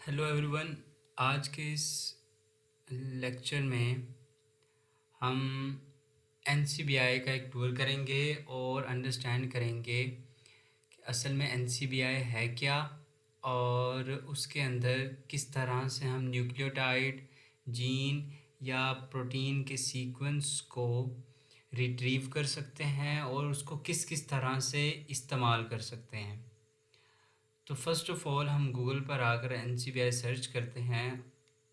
Hello everyone. आज के इस लेक्चर में हम एनसीबीआई का एक टूर करेंगे और अंडरस्टैंड करेंगे कि असल में एनसीबीआई है क्या और उसके अंदर किस तरह से हम न्यूक्लियोटाइड, जीन या प्रोटीन के सीक्वेंस को रिट्रीव कर सकते हैं और उसको किस किस तरह से इस्तेमाल कर सकते हैं। तो फ़र्स्ट ऑफ़ ऑल हम गूगल पर आकर एनसीबीआई सर्च करते हैं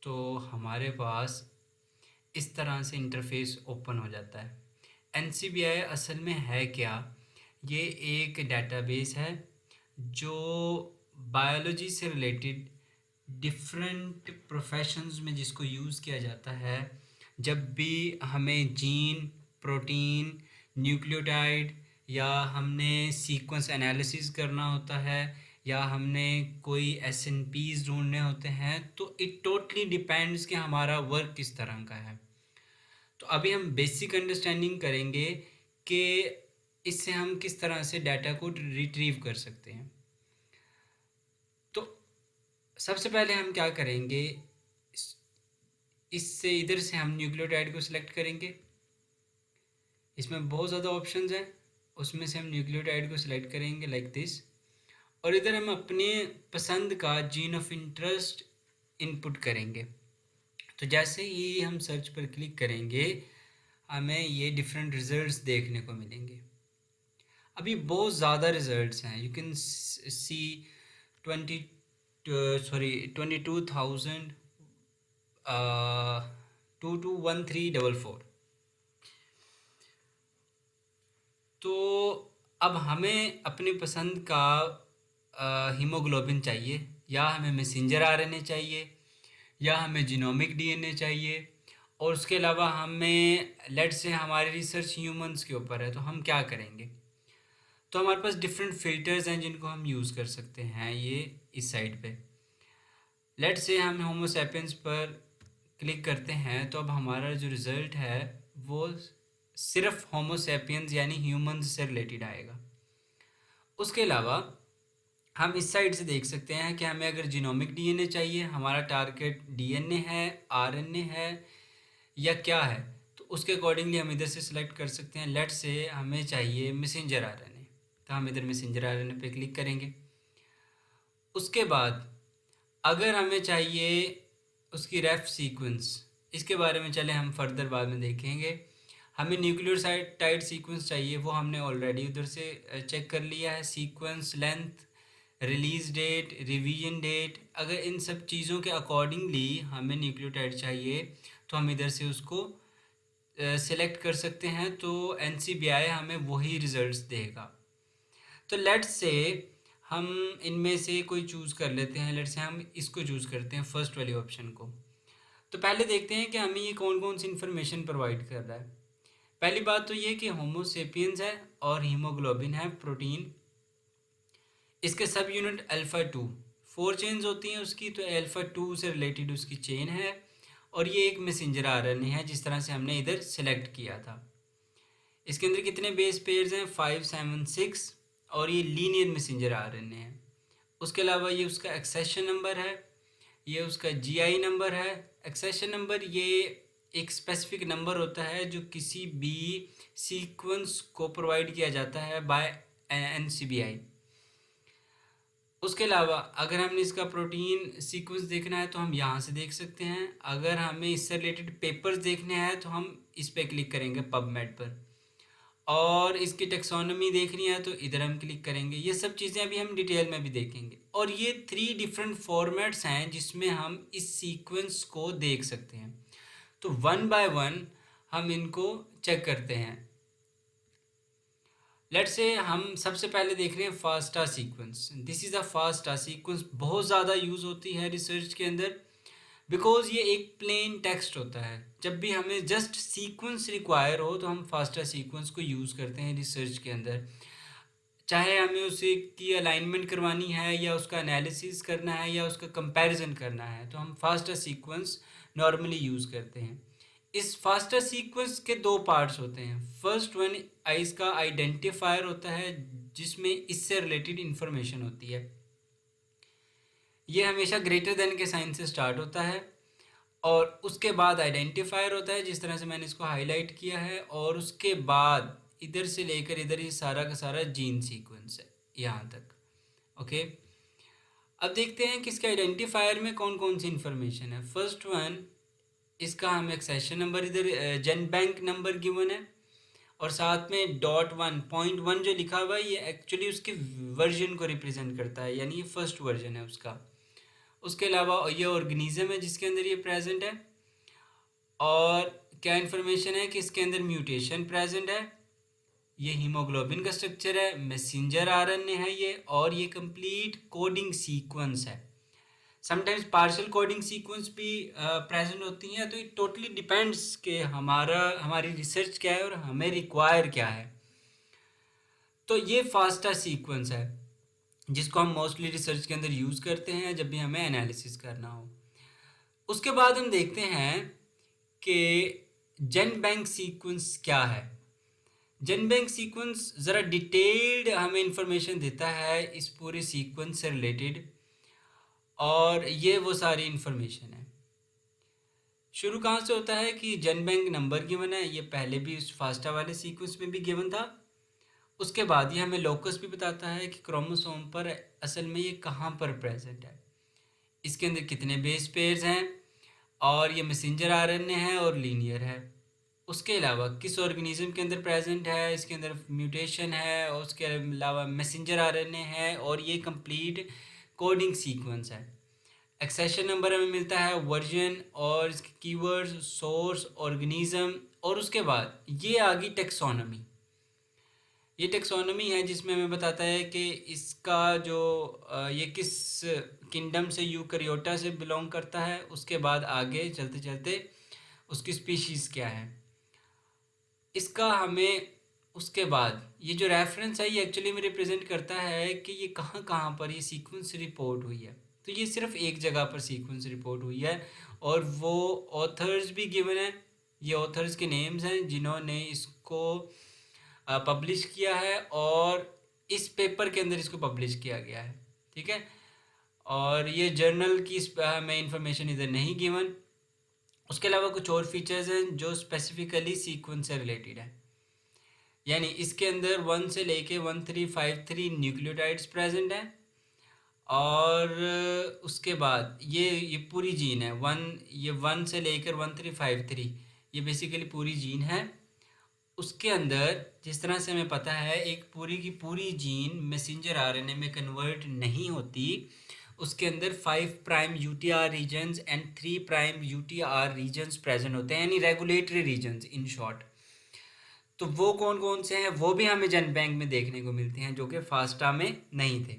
तो हमारे पास इस तरह से इंटरफ़ेस ओपन हो जाता है। एनसीबीआई असल में है क्या? ये एक डेटाबेस है जो बायोलॉजी से रिलेटेड डिफरेंट प्रोफेशंस में जिसको यूज़ किया जाता है। जब भी हमें जीन, प्रोटीन, न्यूक्लियोटाइड या हमने सीक्वेंस एनालिसिस करना होता है या हमने कोई एसएनपीज़ ढूंढने होते हैं, तो इट टोटली डिपेंड्स कि हमारा वर्क किस तरह का है। तो अभी हम बेसिक अंडरस्टैंडिंग करेंगे कि इससे हम किस तरह से डाटा को रिट्रीव कर सकते हैं। तो सबसे पहले हम क्या करेंगे, इससे इधर से हम न्यूक्लियोटाइड को सिलेक्ट करेंगे। इसमें बहुत ज़्यादा ऑप्शंस हैं, उसमें से हम न्यूक्लियोटाइड को सिलेक्ट करेंगे लाइक दिस, और इधर हम अपने पसंद का जीन ऑफ इंटरेस्ट इनपुट करेंगे। तो जैसे ही हम सर्च पर क्लिक करेंगे हमें ये डिफरेंट रिजल्ट्स देखने को मिलेंगे। अभी बहुत ज़्यादा रिजल्ट्स हैं। You can see 22,000 221344। तो अब हमें अपनी पसंद का हीमोग्लोबिन चाहिए, या हमें मैसेंजर आरएनए चाहिए, या हमें जीनोमिक डीएनए चाहिए, और उसके अलावा हमें लेट से हमारी रिसर्च ह्यूमंस के ऊपर है, तो हम क्या करेंगे। तो हमारे पास डिफरेंट फ़िल्टर्स हैं जिनको हम यूज़ कर सकते हैं। ये इस साइड पे लेट से हम होमो सैपियंस पर क्लिक करते हैं, तो अब हमारा जो रिज़ल्ट है वो सिर्फ होमो सैपियंस यानी ह्यूमंस से रिलेटेड आएगा। उसके अलावा हम इस साइड से देख सकते हैं कि हमें अगर जीनोमिक डीएनए चाहिए, हमारा टारगेट डीएनए है, आरएनए है या क्या है, तो उसके अकॉर्डिंगली हम इधर से सिलेक्ट कर सकते हैं। लेट से हमें चाहिए मैसेंजर आरएनए, तो हम इधर मैसेंजर आरएनए पे क्लिक करेंगे। उसके बाद अगर हमें चाहिए उसकी रेफ सीक्वेंस, इसके बारे में चले हम फर्दर बाद में देखेंगे। हमें न्यूक्लियोटाइड सीक्वेंस चाहिए, वो हमने ऑलरेडी उधर से चेक कर लिया है। Sequence length, release date, revision date, अगर इन सब चीज़ों के अकॉर्डिंगली हमें न्यूक्लियोटाइड चाहिए तो हम इधर से उसको सिलेक्ट कर सकते हैं। तो एनसीबीआई हमें वही रिज़ल्ट्स देगा। तो लेट्स से हम इनमें से कोई चूज़ कर लेते हैं। लेट्स से हम इसको चूज़ करते हैं, फर्स्ट वाले ऑप्शन को। तो पहले देखते हैं कि हमें ये कौन कौन सी इन्फॉर्मेशन प्रोवाइड कर रहा है। पहली बात तो ये कि होमो सेपियंस है और हीमोग्लोबिन है, प्रोटीन। इसके सब यूनिट अल्फ़ा 2, 4 चेन्स होती हैं उसकी, तो अल्फ़ा 2 से रिलेटेड उसकी चेन है। और ये एक मैसेंजर आरएनए है जिस तरह से हमने इधर सेलेक्ट किया था। इसके अंदर कितने बेस पेयर्स हैं, 5, 7, 6, और ये लीनियर मैसेंजर आरएनए है। उसके अलावा ये उसका एक्सेशन नंबर है, ये उसका जीआई नंबर है। एक्सेशन नंबर ये एक स्पेसिफिक नंबर होता है जो किसी भी सीक्वेंस को प्रोवाइड किया जाता है बाय एनसीबीआई। उसके अलावा अगर हमने इसका प्रोटीन सीक्वेंस देखना है तो हम यहाँ से देख सकते हैं। अगर हमें इससे रिलेटेड पेपर्स देखने हैं तो हम इस पर क्लिक करेंगे पबमेड पर, और इसकी टेक्सोनॉमी देखनी है तो इधर हम क्लिक करेंगे। ये सब चीज़ें अभी हम डिटेल में भी देखेंगे। और ये 3 डिफरेंट फॉर्मेट्स हैं जिसमें हम इस सीक्वेंस को देख सकते हैं। तो वन बाय वन हम इनको चेक करते हैं। लेट्स से हम सबसे पहले देख रहे हैं FASTA sequence. This is a FASTA sequence, बहुत ज़्यादा यूज़ होती है रिसर्च के अंदर, बिकॉज ये एक प्लेन टेक्स्ट होता है। जब भी हमें जस्ट सीक्वेंस रिक्वायर हो तो हम फास्टा सीक्वेंस को यूज़ करते हैं रिसर्च के अंदर। चाहे हमें उसे की अलाइनमेंट करवानी है या उसका एनालिसिस करना है या उसका कंपैरिजन करना है, तो हम फास्टा सीक्वेंस नॉर्मली यूज़ करते हैं। इस फास्टा सीक्वेंस के 2 पार्ट्स होते हैं। फर्स्ट वन इसका आइडेंटिफायर होता है जिसमें इससे रिलेटेड इंफॉर्मेशन होती है। ये हमेशा ग्रेटर देन के साइन से स्टार्ट होता है और उसके बाद आइडेंटिफायर होता है, जिस तरह से मैंने इसको हाईलाइट किया है, और उसके बाद इधर से लेकर इधर ये सारा का सारा जीन सीक्वेंस है यहाँ तक। ओके, अब देखते हैं कि इसके आइडेंटिफायर में कौन कौन सी इंफॉर्मेशन है। फर्स्ट वन, इसका हमें एक्सेशन नंबर इधर जेन बैंक नंबर गिवन है और साथ में .1 जो लिखा हुआ है ये एक्चुअली उसके वर्जन को रिप्रेजेंट करता है, यानी ये फर्स्ट वर्जन है उसका। उसके अलावा ये ऑर्गेनिज्म है जिसके अंदर ये प्रेजेंट है, और क्या इन्फॉर्मेशन है कि इसके अंदर म्यूटेशन प्रेजेंट है, ये हीमोग्लोबिन का स्ट्रक्चर है, मैसेंजर आरएनए है ये, और ये कंप्लीट कोडिंग सीक्वेंस है। समटाइम्स पार्शियल कोडिंग सीक्वेंस भी प्रेजेंट होती हैं, तो इट टोटली डिपेंड्स कि हमारी रिसर्च क्या है और हमें रिक्वायर क्या है। तो ये फास्टा सीक्वेंस है जिसको हम मोस्टली रिसर्च के अंदर यूज़ करते हैं जब भी हमें एनालिसिस करना हो। उसके बाद हम देखते हैं कि जेन बैंक सीक्वेंस क्या है। जेन बैंक सीक्वेंस ज़रा डिटेल्ड हमें इंफॉर्मेशन देता है इस पूरे सीक्वेंस से रिलेटेड, और ये वो सारी इंफॉर्मेशन है। शुरू कहाँ से होता है कि जेन बैंक नंबर गिवन है, ये पहले भी उस फास्टा वाले सीक्वेंस में भी गिवन था। उसके बाद ये हमें लोकस भी बताता है कि क्रोमोसोम पर असल में ये कहाँ पर प्रेजेंट है, इसके अंदर कितने बेस पेयर्स हैं, और ये मैसेंजर आरएनए है और लीनियर है। उसके अलावा किस ऑर्गेनिज्म के अंदर प्रेजेंट है, इसके अंदर म्यूटेशन है, और उसके अलावा मैसेंजर आरएनए है, और ये कंप्लीट कोडिंग सीक्वेंस है। एक्सेशन नंबर हमें मिलता है, वर्जन और इसके कीवर्ड्स, सोर्स, ऑर्गेनिज्म, और उसके बाद ये आ गई टेक्सोनॉमी। ये टेक्सोनॉमी है जिसमें हमें बताता है कि इसका जो ये किस किंगडम से यूकैरियोटा से बिलोंग करता है। उसके बाद आगे चलते चलते उसकी स्पीशीज़ क्या है इसका हमें, उसके बाद ये जो रेफरेंस है ये एक्चुअली में रिप्रेजेंट करता है कि ये कहाँ कहाँ पर ये सीक्वेंस रिपोर्ट हुई है। तो ये सिर्फ एक जगह पर सीक्वेंस रिपोर्ट हुई है, और वो ऑथर्स भी गिवन है। ये ऑथर्स के नेम्स हैं जिन्होंने इसको पब्लिश किया है, और इस पेपर के अंदर इसको पब्लिश किया गया है। ठीक है, और ये जर्नल की हमें इंफॉर्मेशन इधर नहीं गिवन। उसके अलावा कुछ और फीचर्स हैं जो स्पेसिफिकली सीक्वेंस से रिलेटेड है, यानी इसके अंदर 1 से लेके 1353 न्यूक्लियोटाइड्स प्रेजेंट हैं, और उसके बाद ये पूरी जीन है ये 1 से लेकर 1353 ये बेसिकली पूरी जीन है। उसके अंदर जिस तरह से हमें पता है एक पूरी की पूरी जीन मैसेंजर आरएनए में कन्वर्ट नहीं होती, उसके अंदर 5 prime UTR regions and 3 prime UTR regions present होते हैं, यानी रेगुलेटरी रीजन्स इन शॉर्ट। तो वो कौन कौन से हैं वो भी हमें जेन बैंक में देखने को मिलते हैं जो कि फास्टा में नहीं थे।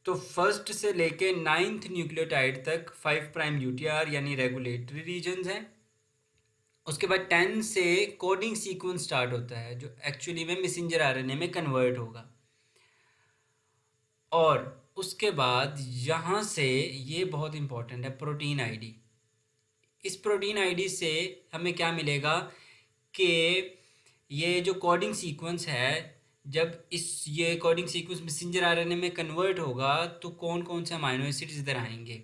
तो फर्स्ट से लेके 9th न्यूक्लियोटाइड तक 5 प्राइम यूटीआर यानी रेगुलेटरी रीजन्स हैं। उसके बाद 10 से कोडिंग सीक्वेंस स्टार्ट होता है जो एक्चुअली में मैसेंजर आरएनए में कन्वर्ट होगा, और उसके बाद यहाँ से ये बहुत इंपॉर्टेंट है प्रोटीन आईडी। इस प्रोटीन आईडी से हमें क्या मिलेगा कि ये जो कोडिंग सीक्वेंस है, जब ये कोडिंग सीक्वेंस मैसेंजर आरएनए में कन्वर्ट होगा तो कौन कौन से अमाइनो एसिड्स इधर आएंगे।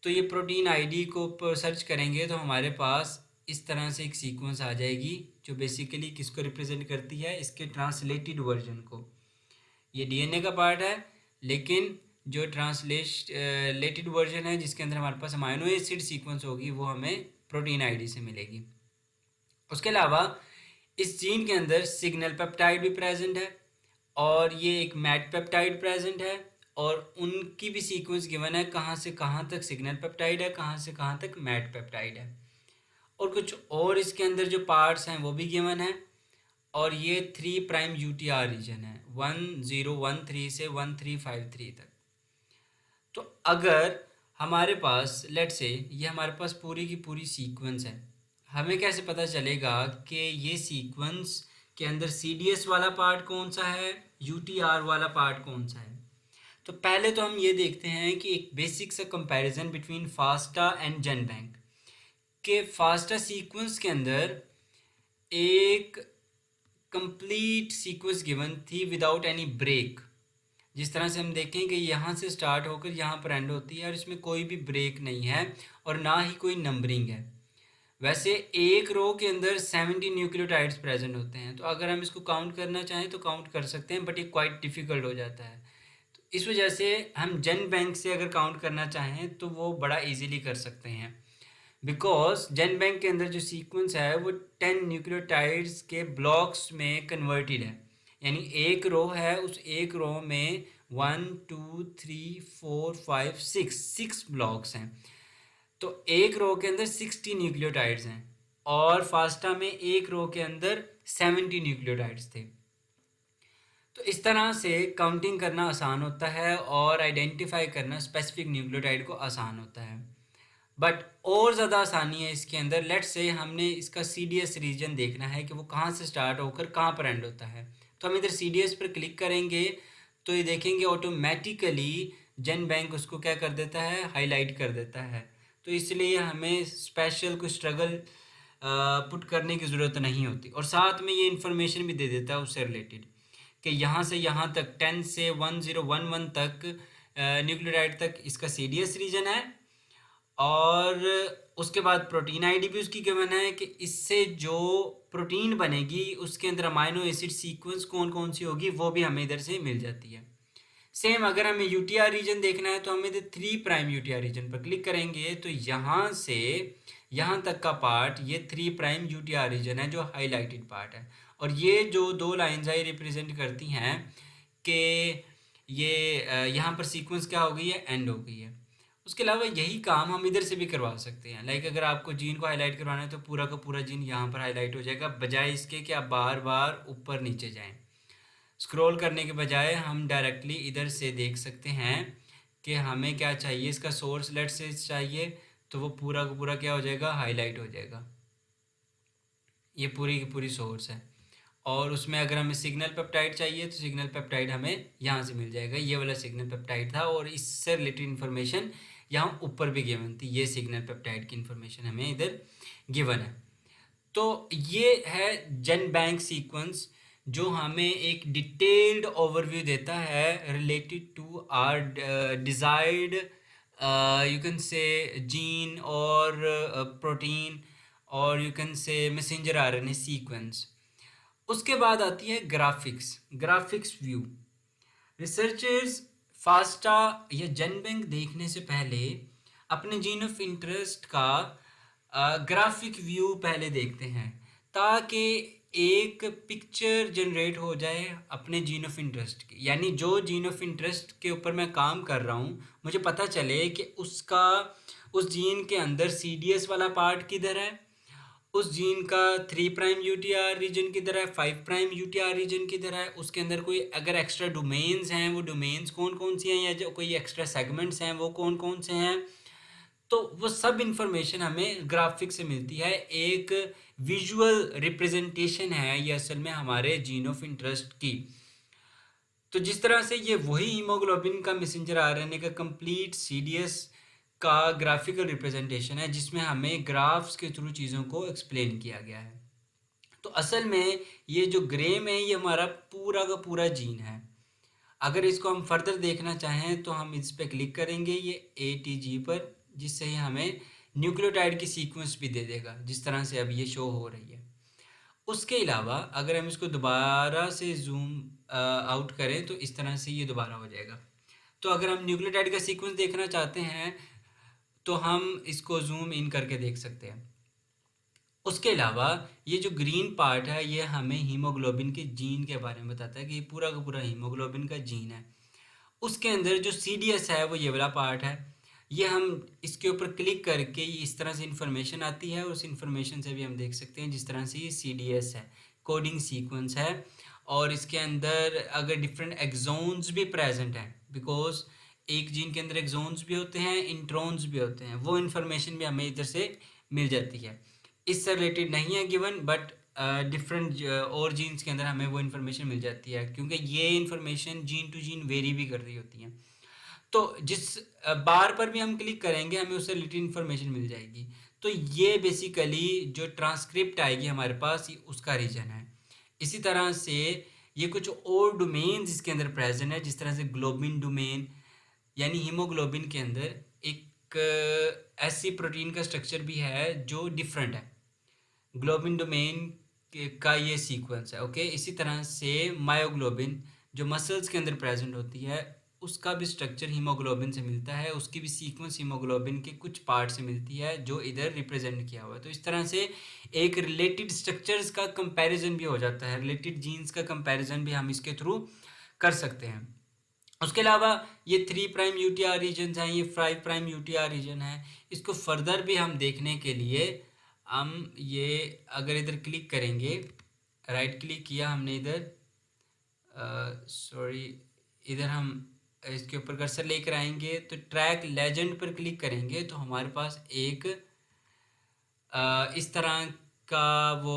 तो ये प्रोटीन आईडी को सर्च करेंगे तो हमारे पास इस तरह से एक सीक्वेंस आ जाएगी जो बेसिकली किसको रिप्रेजेंट करती है, इसके ट्रांसलेटेड वर्जन को। ये डीएनए का पार्ट है, लेकिन जो ट्रांसलेटेड वर्जन है जिसके अंदर हमारे पास अमाइनो एसिड सीक्वेंस होगी वो हमें प्रोटीन आईडी से मिलेगी। उसके अलावा इस जीन के अंदर सिग्नल पेप्टाइड भी प्रेजेंट है, और ये एक मैट पेप्टाइड प्रेजेंट है, और उनकी भी सीक्वेंस गिवन है कहाँ से कहाँ तक सिग्नल पेप्टाइड है, कहाँ से कहाँ तक मैट पेप्टाइड है, और कुछ और इसके अंदर जो पार्ट्स हैं वो भी गिवन है। और ये 3 प्राइम यूटीआर रीजन है 1013 से 1353 तक। तो अगर हमारे पास लेट से ये हमारे पास पूरी की पूरी सीक्वेंस है, हमें कैसे पता चलेगा कि ये सीक्वेंस के अंदर सीडीएस वाला पार्ट कौन सा है, यूटीआर वाला पार्ट कौन सा है। तो पहले तो हम ये देखते हैं कि एक बेसिक सा comparison between FASTA and GenBank के फास्टा सीक्वेंस के अंदर एक कंप्लीट सीक्वेंस गिवन थी विदाउट एनी ब्रेक, जिस तरह से हम देखें कि यहाँ से स्टार्ट होकर यहाँ पर एंड होती है और इसमें कोई भी ब्रेक नहीं है और ना ही कोई नंबरिंग है। वैसे एक रो के अंदर 70 न्यूक्लियोटाइड्स प्रेजेंट होते हैं, तो अगर हम इसको काउंट करना चाहें तो काउंट कर सकते हैं, बट ये क्वाइट डिफ़िकल्ट हो जाता है। तो इस वजह से हम जेन बैंक से अगर काउंट करना चाहें तो वो बड़ा इजीली कर सकते हैं, बिकॉज जेन बैंक के अंदर जो सीक्वेंस है वो 10 न्यूक्लियोटाइड्स के ब्लॉक्स में कन्वर्टेड है। यानी एक रो है, उस एक रो में 1 2 3 4 5 6 ब्लॉक्स हैं। तो एक रो के अंदर 60 न्यूक्लियोटाइड्स हैं और फास्टा में एक रो के अंदर 70 न्यूक्लियोटाइड्स थे। तो इस तरह से काउंटिंग करना आसान होता है और आइडेंटिफाई करना स्पेसिफिक न्यूक्लियोटाइड को आसान होता है। बट और ज़्यादा आसानी है इसके अंदर, लेट्स से हमने इसका CDS रीजन देखना है कि वो कहाँ से स्टार्ट होकर कहाँ पर एंड होता है। तो हम इधर CDS पर क्लिक करेंगे तो ये देखेंगे ऑटोमेटिकली जेन बैंक उसको क्या कर देता है, हाईलाइट कर देता है। तो इसलिए हमें स्पेशल कोई स्ट्रगल पुट करने की ज़रूरत नहीं होती, और साथ में ये इन्फॉर्मेशन भी दे देता है उससे रिलेटेड कि यहाँ से यहाँ तक 10 से 1011 तक न्यूक्लियोटाइड तक इसका CDS रीजन है, और उसके बाद प्रोटीन आईडी भी उसकी गिवन है कि इससे जो प्रोटीन बनेगी उसके अंदर अमाइनो एसिड सीक्वेंस कौन कौन सी होगी वो भी हमें इधर से मिल जाती है। सेम अगर हमें UTR रीजन देखना है तो हम इधर 3' UTR रीजन पर क्लिक करेंगे तो यहाँ से यहाँ तक का पार्ट ये 3' UTR रीजन है जो हाईलाइटेड पार्ट है, और ये जो दो लाइंस है रिप्रेजेंट करती हैं कि ये यहाँ पर सीक्वेंस क्या हो गई है, एंड हो गई है। उसके अलावा यही काम हम इधर से भी करवा सकते हैं। लाइक अगर आपको जीन को हाईलाइट करवाना है तो पूरा का पूरा जीन यहाँ पर हाईलाइट हो जाएगा, बजाय इसके कि आप बार बार ऊपर नीचे जाएं। स्क्रॉल करने के बजाय हम डायरेक्टली इधर से देख सकते हैं कि हमें क्या चाहिए, इसका सोर्स लेट से चाहिए तो वो पूरा का पूरा क्या हो जाएगा, हाईलाइट हो जाएगा। ये पूरी की पूरी सोर्स है, और उसमें अगर हमें सिग्नल पेप्टाइड चाहिए तो सिग्नल पेप्टाइड हमें यहाँ से मिल जाएगा। ये वाला सिग्नल पेप्टाइड था और इससे रिलेटेड इन्फॉर्मेशन यहाँ ऊपर भी गिवन थी। ये सिग्नल पेप्टाइड की इन्फॉर्मेशन हमें इधर गिवन है। तो ये है जेन बैंक सीक्वेंस जो हमें एक डिटेल्ड ओवरव्यू देता है related to our desired you can say gene और प्रोटीन, और you can say messenger RNA sequence. उसके बाद आती है ग्राफिक्स व्यू। रिसर्चर्स फास्टा या जेनबैंक देखने से पहले अपने जीन ऑफ इंटरेस्ट का ग्राफिक व्यू पहले देखते हैं, ताकि एक पिक्चर जनरेट हो जाए अपने जीन ऑफ इंटरेस्ट की। यानी जो जीन ऑफ इंटरेस्ट के ऊपर मैं काम कर रहा हूँ मुझे पता चले कि उसका उस जीन के अंदर CDS वाला पार्ट किधर है, उस जीन का 3' UTR रीजन किधर है, 5' UTR रीजन किधर है, उसके अंदर कोई अगर एक्स्ट्रा डोमेन्स हैं वो डोमेन्स कौन कौन सी हैं, या जो कोई एक्स्ट्रा सेगमेंट्स हैं वो कौन कौन से हैं। तो वो सब इंफॉर्मेशन हमें ग्राफिक से मिलती है। एक विजुअल रिप्रेजेंटेशन है ये असल में हमारे जीन ऑफ इंटरेस्ट की। तो जिस तरह से ये वही हीमोग्लोबिन का मैसेंजर RNA का कंप्लीट CDS का ग्राफिकल रिप्रेजेंटेशन है जिसमें हमें ग्राफ्स के थ्रू चीज़ों को एक्सप्लेन किया गया है। तो असल में ये जो ग्रे में ये हमारा पूरा का पूरा जीन है। अगर इसको हम फर्दर देखना चाहें तो हम इस पर क्लिक करेंगे ये ATG पर, जिससे ही हमें न्यूक्लियोटाइड की सीक्वेंस भी दे देगा जिस तरह से अब ये शो हो रही है। उसके अलावा अगर हम इसको दोबारा से जूम आउट करें तो इस तरह से ये दोबारा हो जाएगा। तो अगर हम न्यूक्लियोटाइड का सीक्वेंस देखना चाहते हैं तो हम इसको जूम इन करके देख सकते हैं। उसके अलावा ये जो ग्रीन पार्ट है ये हमें हीमोग्लोबिन के जीन के बारे में बताता है कि ये पूरा का पूरा हीमोग्लोबिन का जीन है। उसके अंदर जो CDS है वो ये वाला पार्ट है। ये हम इसके ऊपर क्लिक करके ये इस तरह से इन्फॉर्मेशन आती है, और उस इन्फॉर्मेशन से भी हम देख सकते हैं जिस तरह से ये CDS है, कोडिंग सीक्वेंस है। और इसके अंदर अगर डिफरेंट एक्सोन्स भी प्रेजेंट हैं, बिकॉज एक जीन के अंदर एक्सोन्स भी होते हैं, इंट्रॉन्स भी होते हैं, वो इन्फॉर्मेशन भी हमें इधर से मिल जाती है। इससे रिलेटेड नहीं है गिवन, बट डिफरेंट और जीन्स के अंदर हमें वो इन्फॉर्मेशन मिल जाती है, क्योंकि ये information gene to gene vary भी कर रही होती हैं। तो जिस बार पर भी हम क्लिक करेंगे हमें उससे रिलेटेड इन्फॉर्मेशन मिल जाएगी। तो ये बेसिकली जो ट्रांसक्रिप्ट आएगी हमारे पास ये उसका रीजन है। इसी तरह से ये कुछ और डोमेन्स इसके अंदर प्रेजेंट है, जिस तरह से ग्लोबिन डोमेन, यानी हीमोग्लोबिन के अंदर एक ऐसी प्रोटीन का स्ट्रक्चर भी है जो डिफरेंट है। ग्लोबिन डोमेन का ये सीक्वेंस है, ओके। इसी तरह से मायोग्लोबिन जो मसल्स के अंदर प्रेजेंट होती है, उसका भी स्ट्रक्चर हीमोग्लोबिन से मिलता है, उसकी भी सीक्वेंस हीमोग्लोबिन के कुछ पार्ट से मिलती है जो इधर रिप्रेजेंट किया हुआ है। तो इस तरह से एक रिलेटेड स्ट्रक्चर्स का कंपैरिजन भी हो जाता है, रिलेटेड जीन्स का कंपैरिजन भी हम इसके थ्रू कर सकते हैं। उसके अलावा ये 3 प्राइम यूटीआर रीजन हैं, ये 5 प्राइम यूटीआर रीजन है। इसको फर्दर भी हम देखने के लिए हम ये अगर इधर क्लिक करेंगे, राइट क्लिक किया हमने इधर, सॉरी, इधर हम इसके ऊपर कर्सर लेकर आएंगे तो ट्रैक लेजेंड पर क्लिक करेंगे तो हमारे पास एक इस तरह का वो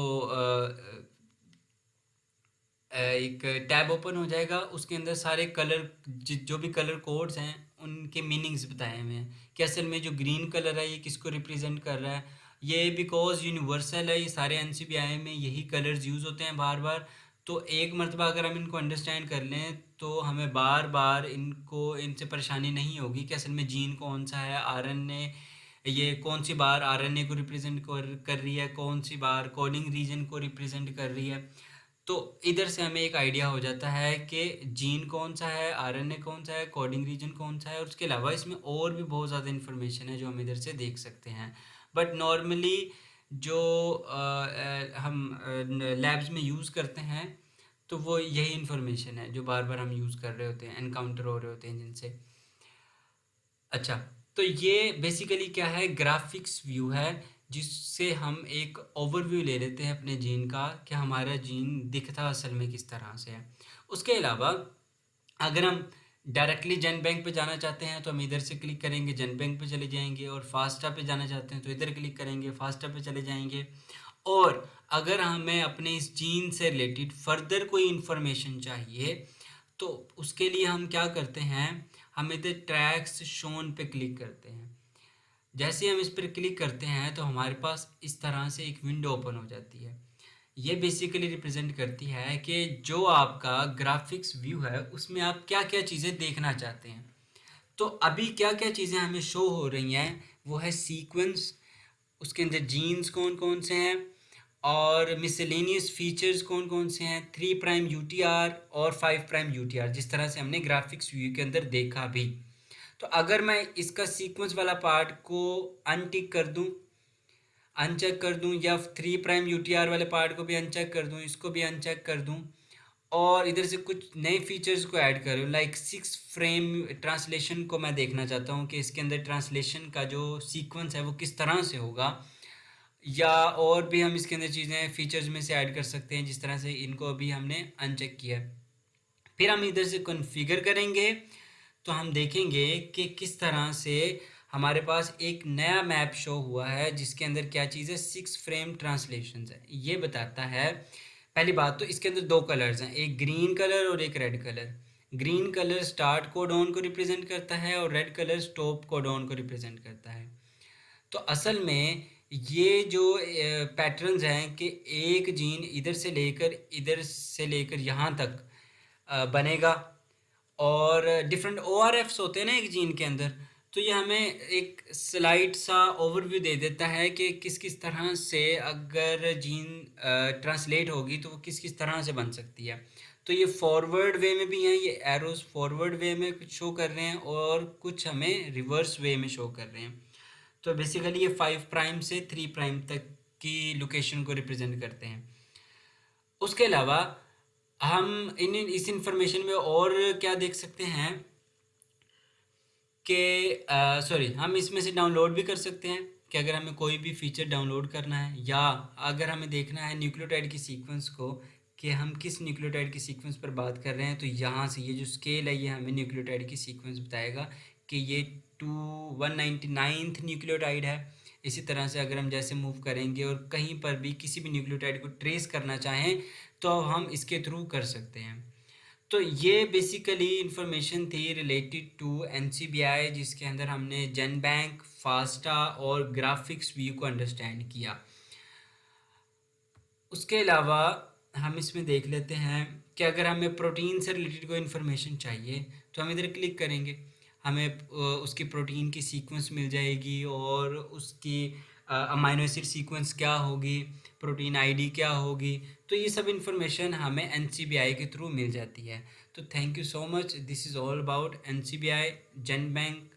एक टैब ओपन हो जाएगा। उसके अंदर सारे कलर जो भी कलर कोड्स हैं उनके मीनिंग्स बताए हुए हैं कि असल में जो ग्रीन कलर है ये किसको रिप्रेजेंट कर रहा है। ये बिकॉज यूनिवर्सल है, ये सारे एनसीबीआई में यही कलर्स यूज़ होते हैं बार बार। तो एक मरतबा अगर हम इनको अंडरस्टैंड कर लें तो हमें बार बार इनसे परेशानी नहीं होगी कि असल में जीन कौन सा है, आरएनए ये कौन सी बार आरएनए को रिप्रेजेंट कर रही है, कौन सी बार कोडिंग रीजन को रिप्रेजेंट कर रही है। तो इधर से हमें एक आइडिया हो जाता है कि जीन कौन सा है, आरएनए कौन सा है, कोडिंग रीजन कौन सा है। और उसके अलावा इसमें और भी बहुत ज़्यादा इन्फॉर्मेशन है जो हम इधर से देख सकते हैं। बट नॉर्मली जो हम लैब्स में यूज़ करते हैं तो वो यही इन्फॉर्मेशन है जो बार बार हम यूज़ कर रहे होते हैं, एनकाउंटर हो रहे होते हैं जिनसे। अच्छा, तो ये बेसिकली क्या है, ग्राफिक्स व्यू है जिससे हम एक ओवरव्यू ले लेते हैं अपने जीन का कि हमारा जीन दिखता असल में किस तरह से है। उसके अलावा अगर हम डायरेक्टली जेन बैंक पे जाना चाहते हैं तो हम इधर से क्लिक करेंगे, जेन बैंक पे चले जाएंगे। और फास्टा पे जाना चाहते हैं तो इधर क्लिक करेंगे, फास्टा पे चले जाएंगे। और अगर हमें अपने इस जीन से रिलेटेड फर्दर कोई इन्फॉर्मेशन चाहिए तो उसके लिए हम क्या करते हैं, हम इधर ट्रैक्स शोन पे क्लिक करते हैं। जैसे हम इस पर क्लिक करते हैं तो हमारे पास इस तरह से एक विंडो ओपन हो जाती है। ये बेसिकली रिप्रेजेंट करती है कि जो आपका ग्राफिक्स व्यू है उसमें आप क्या क्या चीज़ें देखना चाहते हैं। तो अभी क्या क्या चीज़ें हमें शो हो रही हैं वो है सीक्वेंस, उसके अंदर जीन्स कौन कौन से हैं, और मिसलेनियस फीचर्स कौन कौन से हैं, 3 प्राइम यूटीआर और 5 प्राइम यूटीआर, जिस तरह से हमने ग्राफिक्स व्यू के अंदर देखा भी। तो अगर मैं इसका सीक्वेंस वाला पार्ट को अनटिक कर दूं, अनचेक कर दूं, या 3 प्राइम यूटीआर वाले पार्ट को भी अनचेक कर दूं, इसको भी अनचेक कर दूं, और इधर से कुछ नए फीचर्स को ऐड करूँ, लाइक 6 फ्रेम ट्रांसलेशन को मैं देखना चाहता हूँ कि इसके अंदर ट्रांसलेशन का जो सीक्वेंस है वो किस तरह से होगा। या और भी हम इसके अंदर चीज़ें फीचर्स में से ऐड कर सकते हैं, जिस तरह से इनको अभी हमने अनचेक किया है। फिर हम इधर से कॉन्फ़िगर करेंगे तो हम देखेंगे कि किस तरह से हमारे पास एक नया मैप शो हुआ है जिसके अंदर क्या चीज़ है, 6 फ्रेम ट्रांसलेशन है। ये बताता है, पहली बात तो इसके अंदर 2 कलर्स हैं, एक ग्रीन कलर और एक red colour. Green colour start codon को रिप्रेजेंट करता है और रेड कलर स्टॉप कोडॉन को रिप्रेजेंट करता है। तो असल में ये जो पैटर्न्स हैं कि एक जीन इधर से लेकर यहाँ तक बनेगा, और डिफरेंट ORFs होते हैं ना एक जीन के अंदर। तो ये हमें एक स्लाइड सा ओवरव्यू दे देता है कि किस किस तरह से अगर जीन ट्रांसलेट होगी तो वो किस किस तरह से बन सकती है। तो ये फॉरवर्ड वे में भी हैं, ये एरोस फॉरवर्ड वे में कुछ शो कर रहे हैं और कुछ हमें रिवर्स वे में शो कर रहे हैं। तो बेसिकली ये 5 प्राइम से 3 प्राइम तक की लोकेशन को रिप्रेजेंट करते हैं। उसके अलावा हम इस इंफॉर्मेशन में और क्या देख सकते हैं कि सॉरी, हम इसमें से डाउनलोड भी कर सकते हैं कि अगर हमें कोई भी फीचर डाउनलोड करना है, या अगर हमें देखना है न्यूक्लियोटाइड की सीक्वेंस को कि हम किस न्यूक्लियोटाइड की सीक्वेंस पर बात कर रहे हैं, तो यहाँ से ये जो स्केल है ये हमें न्यूक्लियोटाइड की सीक्वेंस बताएगा कि ये 199th न्यूक्लियोटाइड है। इसी तरह से अगर हम जैसे मूव करेंगे और कहीं पर भी किसी भी न्यूक्लियोटाइड को ट्रेस करना चाहें तो हम इसके थ्रू कर सकते हैं। तो ये बेसिकली इंफॉर्मेशन थी रिलेटेड टू एनसीबीआई, जिसके अंदर हमने जेन बैंक, फास्टा और ग्राफिक्स व्यू को अंडरस्टैंड किया। उसके अलावा हम इसमें देख लेते हैं कि अगर हमें प्रोटीन से रिलेटेड कोई इन्फॉर्मेशन चाहिए तो हम इधर क्लिक करेंगे, हमें उसकी प्रोटीन की सीक्वेंस मिल जाएगी और उसकी अमाइनो एसिड सीक्वेंस क्या होगी, प्रोटीन आईडी क्या होगी। तो ये सब इन्फॉर्मेशन हमें एनसीबीआई के थ्रू मिल जाती है। तो thank you so much, this is all about NCBI, GenBank,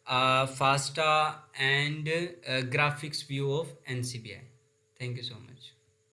FASTA and graphics view of NCBI. Thank you so much.